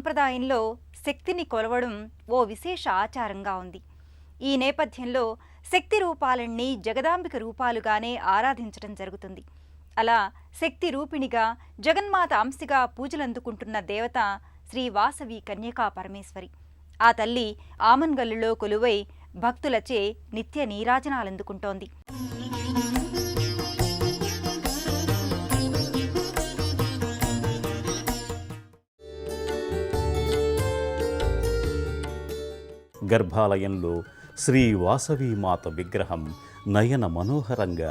సంప్రదాయంలో శక్తిని కొలవడం ఓ విశేష ఆచారంగా ఉంది. ఈ నేపథ్యంలో శక్తి రూపాలన్నీ జగదాంబిక రూపాలుగానే ఆరాధించడం జరుగుతుంది. అలా శక్తి రూపిణిగా జగన్మాత అంశగా పూజలందుకుంటున్న దేవత శ్రీ వాసవి కన్యకా పరమేశ్వరి. ఆ తల్లి ఆమన్గల్లులో కొలువై భక్తులచే నిత్య నీరాజనాలందుకుంటోంది. గర్భాలయంలో శ్రీ వాసవీమాత విగ్రహం నయన మనోహరంగా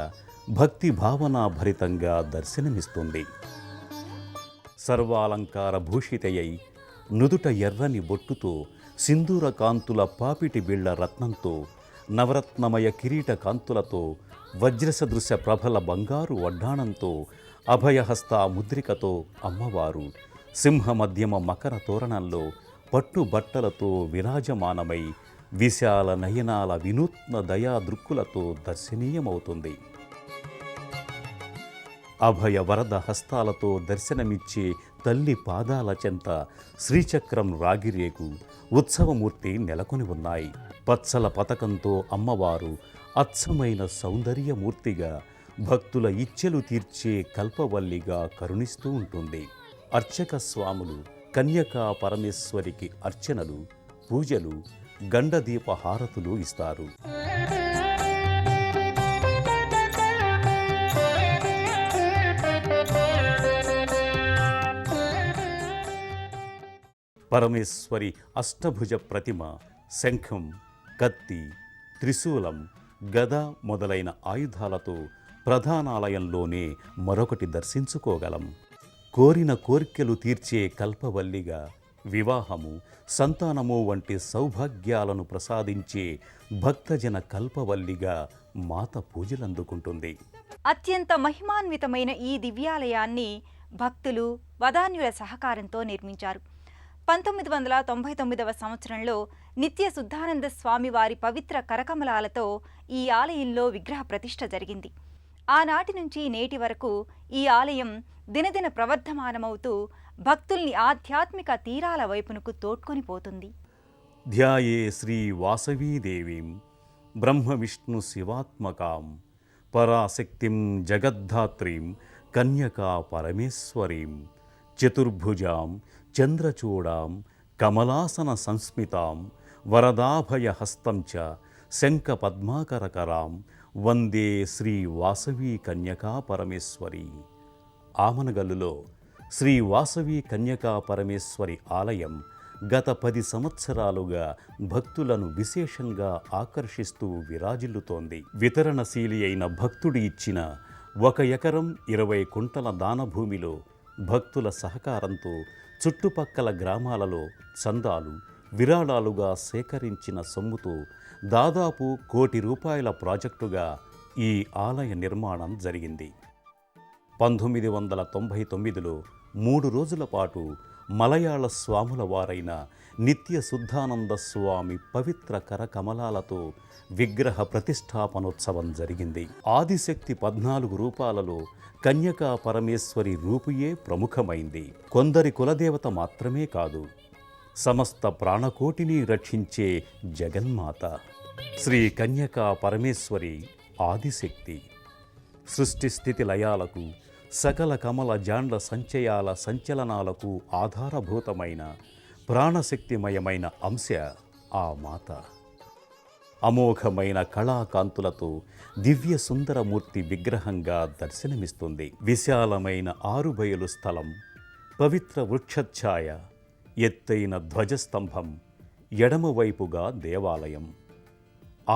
భక్తి భావనాభరితంగా దర్శనమిస్తుంది. సర్వాలంకార భూషితయై నుదుట ఎర్రని బొట్టుతో సింధూర కాంతుల పాపిటి బిళ్ళ రత్నంతో నవరత్నమయ కిరీట కాంతులతో వజ్రసదృశ ప్రభల బంగారు వడ్డాణంతో అభయహస్త ముద్రికతో అమ్మవారు సింహ మధ్యమ మకర తోరణంలో పట్టు బట్టలతో విరాజమానమై విశాల నయనాల వినూత్న దయా దృక్కులతో దర్శనీయమవుతుంది. అభయ వరద హస్తాలతో దర్శనమిచ్చే తల్లి పాదాల చెంత శ్రీచక్రం రాగిరేకు ఉత్సవమూర్తి నెలకొని ఉన్నాయి. పచ్చల పతకంతో అమ్మవారు అచ్చమైన సౌందర్యమూర్తిగా భక్తుల ఇచ్చెలు తీర్చే కల్పవల్లిగా కరుణిస్తూ ఉంటుంది. అర్చక స్వాములు కన్యకా పరమేశ్వరికి అర్చనలు, పూజలు, గండదీప హారతులు ఇస్తారు. పరమేశ్వరి అష్టభుజ ప్రతిమ శంఖం, కత్తి, త్రిశూలం, గద మొదలైన ఆయుధాలతో ప్రధానాలయంలోనే మరొకటి దర్శించుకోగలం. కోరిన కోర్కెలు తీర్చే కల్పవల్లిగా, వివాహము, సంతానము వంటి సౌభాగ్యాలను ప్రసాదించే భక్తజన కల్పవల్లిగా మాత పూజలందుకుంటుంది. అత్యంత మహిమాన్వితమైన ఈ దివ్యాలయాన్ని భక్తులు వదాన్యుల సహకారంతో నిర్మించారు. 1999వ సంవత్సరంలో నిత్య శుద్ధానంద స్వామివారి పవిత్ర కరకమలాలతో ఈ ఆలయంలో విగ్రహ ప్రతిష్ఠ జరిగింది. ఆనాటి నుంచి నేటి వరకు ఈ ఆలయం దినదిన ప్రవర్ధమానమవుతూ భక్తుల్ని ఆధ్యాత్మిక తీరాల వైపునకు తోడ్కొని పోతుంది. ధ్యాయే శ్రీ వాసవీదేవీం బ్రహ్మ విష్ణు శివాత్మకాం పరాశక్తిం జగద్ధాత్రీం కన్యకా పరమేశ్వరీం చతుర్భుజాం చంద్రచూడాం కమలాసన సంస్మితాం వరదాభయహస్తం చ శంఖ పద్మాకరకరాం వందే శ్రీ వాసవి కన్యకా పరమేశ్వరి. ఆమనగల్లులో శ్రీ వాసవి కన్యకా పరమేశ్వరి ఆలయం గత 10 సంవత్సరాలుగా భక్తులను విశేషంగా ఆకర్షిస్తూ విరాజిల్లుతోంది. వితరణశీలి అయిన భక్తుడి ఇచ్చిన 1 ఎకరం 20 కుంటల దానభూమిలో భక్తుల సహకారంతో చుట్టుపక్కల గ్రామాలలో చందాలు, విరాళాలుగా సేకరించిన సొమ్ముతో దాదాపు ₹1,00,00,000 ప్రాజెక్టుగా ఈ ఆలయ నిర్మాణం జరిగింది. 1999లో 3 రోజుల పాటు మలయాళ స్వాముల వారైన నిత్య శుద్ధానంద స్వామి పవిత్ర కరకమలాలతో విగ్రహ ప్రతిష్టాపనోత్సవం జరిగింది. ఆదిశక్తి 14 రూపాలలో కన్యకా పరమేశ్వరి రూపుయే ప్రముఖమైంది. కొందరి కులదేవత మాత్రమే కాదు, సమస్త ప్రాణకోటిని రక్షించే జగన్మాత శ్రీ కన్యకా పరమేశ్వరి ఆదిశక్తి. సృష్టి స్థితి లయాలకు, సకల కమల జాండ్ల సంచయాల సంచలనాలకు ఆధారభూతమైన ప్రాణశక్తిమయమైన అంశ ఆ మాత. అమోఘమైన కళాకాంతులతో దివ్య సుందరమూర్తి విగ్రహంగా దర్శనమిస్తుంది. విశాలమైన ఆరుబయలు స్థలం, పవిత్ర వృక్షఛాయ, ఎత్తైన ధ్వజస్తంభం, ఎడమవైపుగా దేవాలయం.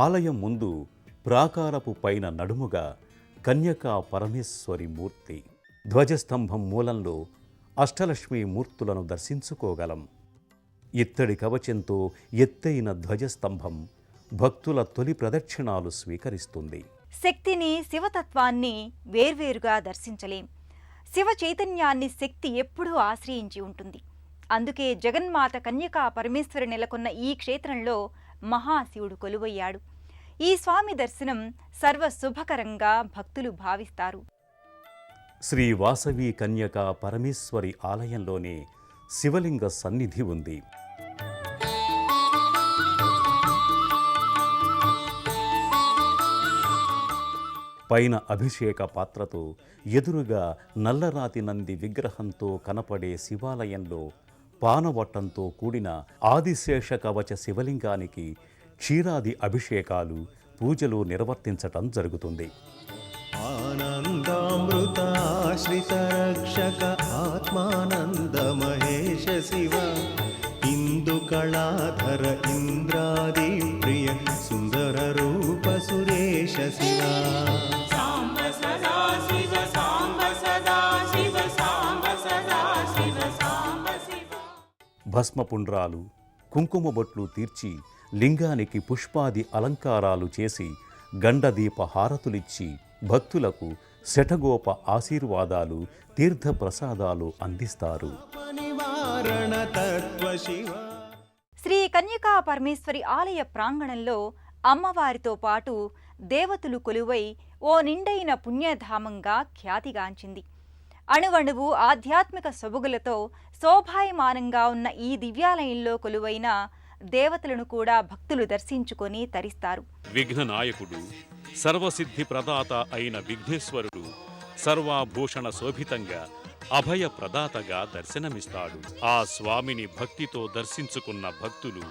ఆలయం ముందు ప్రాకారపు పైన నడుముగా కన్యకా పరమేశ్వరి మూర్తి. ధ్వజస్తంభం మూలంలో అష్టలక్ష్మీ మూర్తులను దర్శించుకోగలం. ఇత్తడి కవచంతో ఎత్తైన ధ్వజస్తంభం భక్తుల తొలి ప్రదక్షిణాలు స్వీకరిస్తుంది. శక్తిని, శివతత్వాన్ని వేర్వేరుగా దర్శించలేం. శివ చైతన్యాన్ని శక్తి ఎప్పుడూ ఆశ్రయించి ఉంటుంది. అందుకే జగన్మాత కన్యకా పరమేశ్వరి నెలకొన్న ఈ క్షేత్రంలో మహాశివుడు కొలువయ్యాడు. ఈ స్వామి దర్శనం సర్వశుభకరంగా భక్తులు భావిస్తారు. శ్రీ వాసవి కన్యకా పరమేశ్వరి ఆలయంలోనే శివలింగ సన్నిధి ఉంది. పైన అభిషేక పాత్రతో ఎదురుగా నల్లరాతి నంది విగ్రహంతో కనపడే శివాలయంలో పానవట్టంతో కూడిన ఆదిశేష కవచ శివలింగానికి క్షీరాది అభిషేకాలు, పూజలు నిర్వర్తించటం జరుగుతుంది. ఆనందామృతాశ్రిత రక్షక ఆత్మానంద మహేశ శివ ఇందు కళాధర ఇంద్రాది ప్రియ సుందర రూప సురేశ శివ సాంబ సదా శివ సాంబ సదా శివ సాంబ సదా శివ సాంబ శివ. భస్మపుండ్రాలు, కుంకుమ బొట్లు తీర్చి లింగానికి పుష్పాది అలంకారాలు చేసి గండదీప హారతులిచ్చి భక్తులకు శఠగోప ఆశీర్వాదాలు, తీర్థ ప్రసాదాలు అందిస్తారు. నివారణ తత్వ శివ శ్రీ కన్యకా పరమేశ్వరి ఆలయ ప్రాంగణంలో అమ్మవారితో పాటు దేవతలు కొలువై ఓ నిండైన పుణ్యధామంగా ఖ్యాతిగాంచింది. అణువణువు ఆధ్యాత్మిక సొబగులతో శోభాయమానంగా ఉన్న ఈ దివ్యాలయంలో కొలువైన దేవతలను కూడా భక్తులు దర్శించుకొని తరిస్తారు. విఘ్ననాయకుడు, సర్వసిద్ధి ప్రదాత అయిన విఘ్నేశ్వరుడు సర్వాభూషణ శోభితంగా అభయ ప్రదాతగా దర్శనమిస్తాడు. ఆ స్వామిని భక్తితో దర్శించుకున్న భక్తులు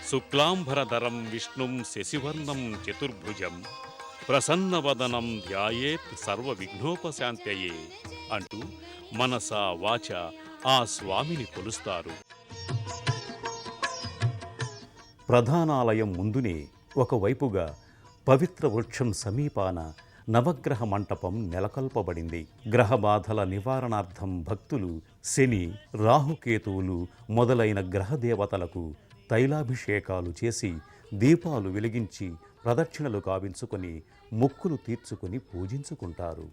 శుక్లాంబరధరం విష్ణుం శశివర్ణం చతుర్భుజం ప్రసన్నవదనం ధ్యాయేత్ సర్వ విఘ్నోపశాంతయే అంటూ మనసా వాచ ఆ స్వామిని కొలుస్తారు. ప్రధానాలయం ముందునే ఒకవైపుగా పవిత్ర వృక్షం సమీపాన నవగ్రహ మంటపం నెలకొల్పబడింది. గ్రహబాధల నివారణార్థం భక్తులు శని, రాహుకేతువులు మొదలైన గ్రహదేవతలకు తైలాభిషేకాలు చేసి దీపాలు వెలిగించి ప్రదక్షిణలు కావించుకొని మొక్కులు తీర్చుకొని పూజించుకుంటారు.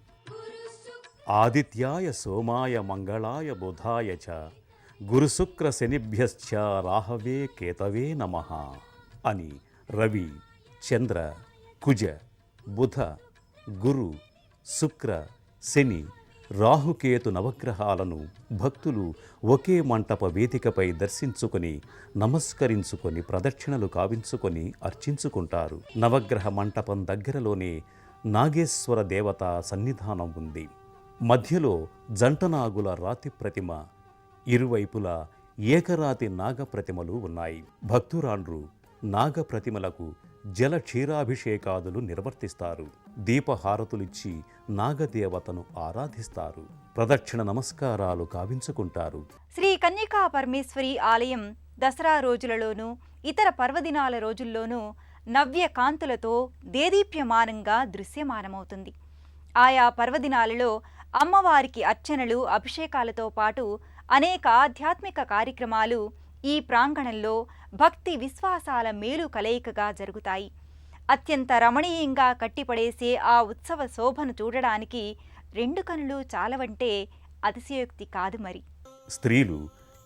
ఆదిత్యాయ సోమాయ మంగళాయ బుధాయ చ గురుశుక్ర శనిభ్యశ్చ రాహవే కేతవే నమః అని రవి, చంద్ర, కుజ, బుధ, గురు, శుక్ర, శని, రాహుకేతు నవగ్రహాలను భక్తులు ఒకే మంటప వేదికపై దర్శించుకొని నమస్కరించుకొని ప్రదక్షిణలు కావించుకొని అర్చించుకుంటారు. నవగ్రహ మంటపం దగ్గరలోనే నాగేశ్వర దేవత సన్నిధానం ఉంది. మధ్యలో జంటనాగుల రాతి ప్రతిమ, ఇరువైపులా ఏకరాతి నాగప్రతిమలు ఉన్నాయి. భక్తురాండ్రు నాగప్రతిమలకు జల క్షీరాభిషేకాదులు నిర్వర్తిస్తారు. దీపహారతులిచ్చి నాగదేవతను ఆరాధిస్తారు. ప్రదక్షిణ నమస్కారాలు కావించుకుంటారు. శ్రీ కన్యకా పరమేశ్వరి ఆలయం దసరా రోజులలోనూ ఇతర పర్వదినాల రోజుల్లోనూ నవ్య కాంతులతో దేదీప్యమానంగా దృశ్యమానమవుతుంది. ఆయా పర్వదినాలలో అమ్మవారికి అర్చనలు, అభిషేకాలతో పాటు అనేక ఆధ్యాత్మిక కార్యక్రమాలు ఈ ప్రాంగణంలో భక్తి విశ్వాసాల మేలు కలయికగా జరుగుతాయి. అత్యంత రమణీయంగా కట్టిపడేసే ఆ ఉత్సవ శోభను చూడడానికి రెండు కనులు చాలవంటే అతిశయోక్తి కాదు మరి. స్త్రీలు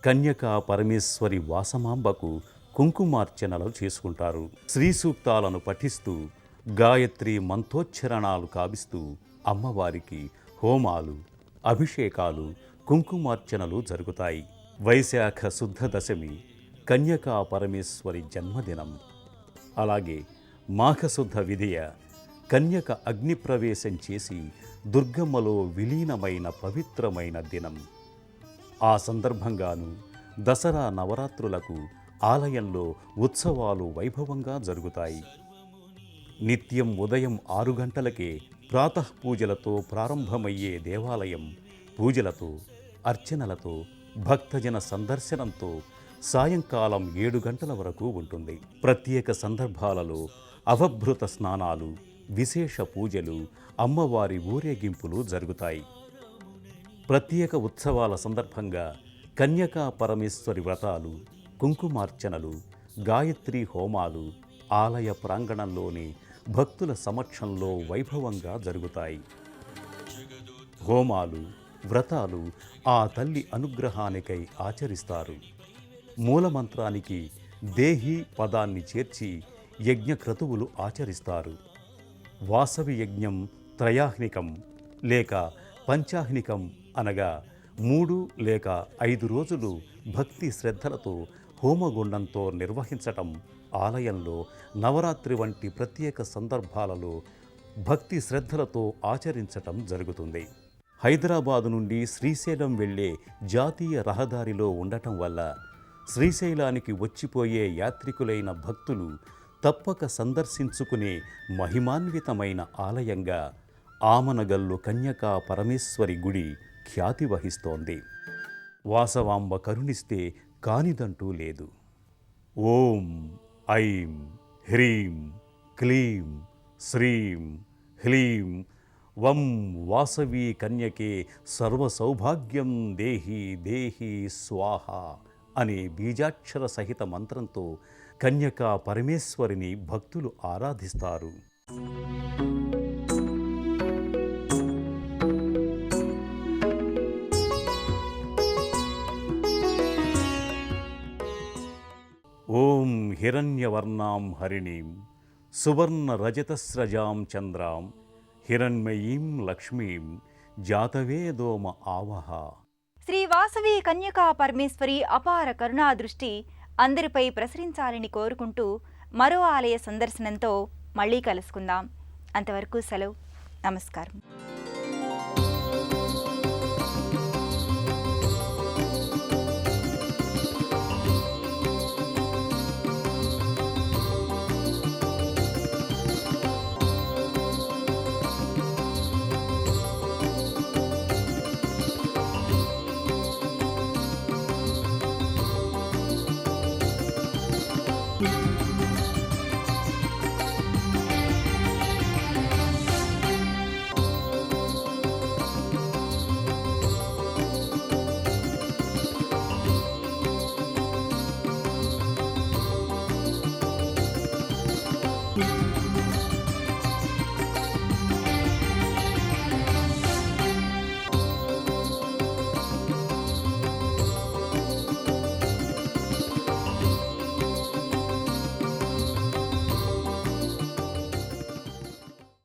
కన్యకా పరమేశ్వరి వాసమాంబకు కుంకుమార్చనలు చేసుకుంటారు. శ్రీ సూక్తాలను పఠిస్తూ గాయత్రి మంత్రోచ్చరణాలు కావిస్తూ అమ్మవారికి హోమాలు, అభిషేకాలు, కుంకుమార్చనలు జరుగుతాయి. వైశాఖ శుద్ధ దశమి కన్యకా పరమేశ్వరి జన్మదినం. అలాగే మాఘశుద్ధ విధియ కన్యక అగ్నిప్రవేశం చేసి దుర్గమ్మలో విలీనమైన పవిత్రమైన దినం. ఆ సందర్భంగాను దసరా నవరాత్రులకు ఆలయంలో ఉత్సవాలు వైభవంగా జరుగుతాయి. నిత్యం ఉదయం 6 గంటలకే ప్రాతఃపూజలతో ప్రారంభమయ్యే దేవాలయం పూజలతో, అర్చనలతో, భక్తజన సందర్శనంతో సాయంకాలం 7 గంటల వరకు ఉంటుంది. ప్రత్యేక సందర్భాలలో అవభృత స్నానాలు, విశేష పూజలు, అమ్మవారి ఊరేగింపులు జరుగుతాయి. ప్రత్యేక ఉత్సవాల సందర్భంగా కన్యకా పరమేశ్వరి వ్రతాలు, కుంకుమార్చనలు, గాయత్రి హోమాలు ఆలయ ప్రాంగణంలోని భక్తుల సమక్షంలో వైభవంగా జరుగుతాయి. హోమాలు, వ్రతాలు ఆ తల్లి అనుగ్రహానికై ఆచరిస్తారు. మూలమంత్రానికి దేహి పదాన్ని చేర్చి యజ్ఞక్రతువులు ఆచరిస్తారు. వాసవి యజ్ఞం త్రయాహ్నికం లేక పంచాహ్నికం అనగా 3 లేక 5 రోజులు భక్తి శ్రద్ధలతో హోమగుండంతో నిర్వహించటం, ఆలయంలో నవరాత్రి వంటి ప్రత్యేక సందర్భాలలో భక్తి శ్రద్ధలతో ఆచరించటం జరుగుతుంది. హైదరాబాదు నుండి శ్రీశైలం వెళ్ళే జాతీయ రహదారిలో ఉండటం వల్ల శ్రీశైలానికి వచ్చిపోయే యాత్రికులైన భక్తులు తప్పక సందర్శించుకునే మహిమాన్వితమైన ఆలయంగా ఆమనగల్లు కన్యకా పరమేశ్వరి గుడి ఖ్యాతి వహిస్తోంది. వాసవాంబ కరుణిస్తే కానిదంటూ లేదు. ఓం ఐం హ్రీం క్లీం శ్రీం హ్లీం వం వాసవీ కన్యకే సర్వసౌభాగ్యం దేహి దేహి స్వాహ అనే బీజాక్షర సహిత మంత్రంతో కన్యకా పరమేశ్వరిని భక్తులు ఆరాధిస్తారు. ఓం హిరణ్యవర్ణాం హరిణీం సువర్ణరజతస్రజాం చంద్రాం హిరణ్మయీం లక్ష్మీం జాతవేదోమ ఆవహ. శ్రీ వాసవి కన్యకా పరమేశ్వరి అపార కరుణా దృష్టి అందరిపై ప్రసరించాలని కోరుకుంటూ మరో ఆలయ సందర్శనంతో మళ్ళీ కలుసుకుందాం. అంతవరకు సెలవు. నమస్కారం. Thank you.